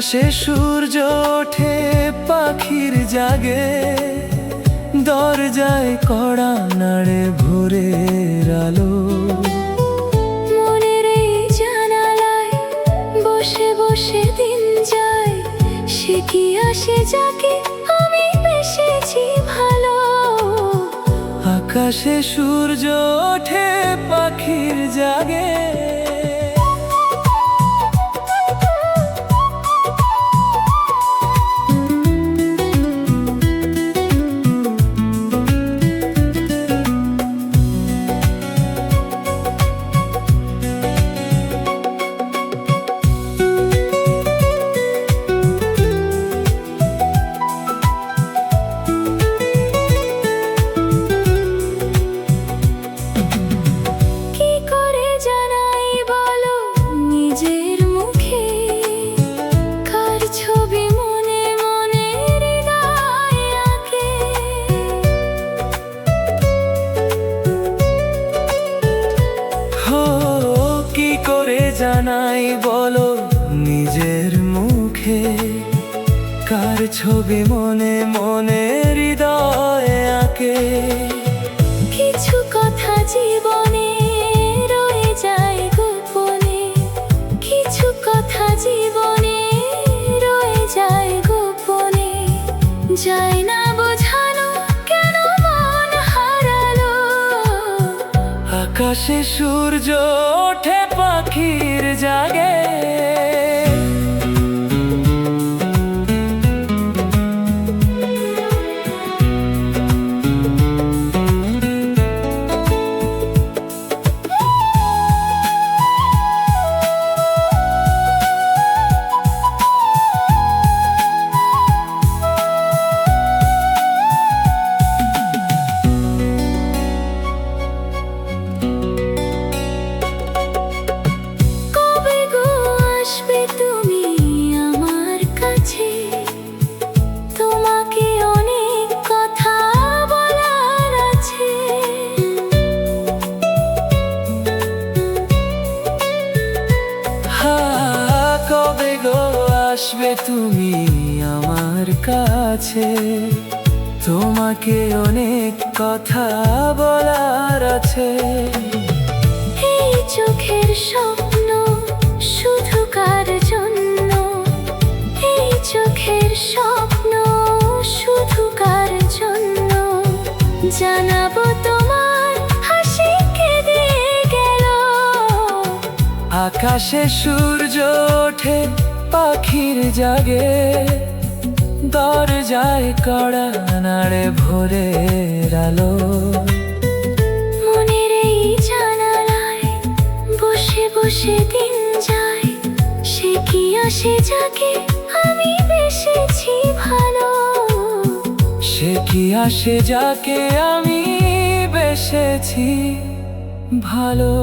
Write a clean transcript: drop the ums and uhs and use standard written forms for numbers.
আকাশে সূর্য ওঠে পাখির জাগে, দরজায় কড়া নাড়ে ভোরের আলো। মনের এই জানালায় বসে বসে দিন যায়, সে কি আসে যাকে আমি বেসেছি ভালো। আকাশে সূর্য ওঠে পাখির জাগে। জানাই বলো নিজের মুখে, কার ছবি মনে মনে হৃদয়ে আঁকে। কিছু কথা জীবনে রয়ে যায় গোপনে, কিছু কথা জীবনে রয়ে যায় গোপনে। যায় না বোঝানো কেন মন হারালো। আকাশে সূর্য ওঠে পাখির জাগে। আসবে তুমি আমার কাছে, তোমাকে অনেক কথা বলার আছে। এই চোখের স্বপ্ন শুধু কার জন্য, এই চোখের স্বপ্ন শুধু কার জন্য। জানাবো তোমার হাসি কেঁদে গেল। আকাশে সূর্য ওঠে পাখির জাগে, দরজায় কড়া নাড়ে ভোরের আলো। মনের এই জানালায় বসে বসে দিন যায়, সে কি আসে যাকে আমি বেসেছি ভালো। সে কি আসে যাকে আমি বেসেছি ভালো।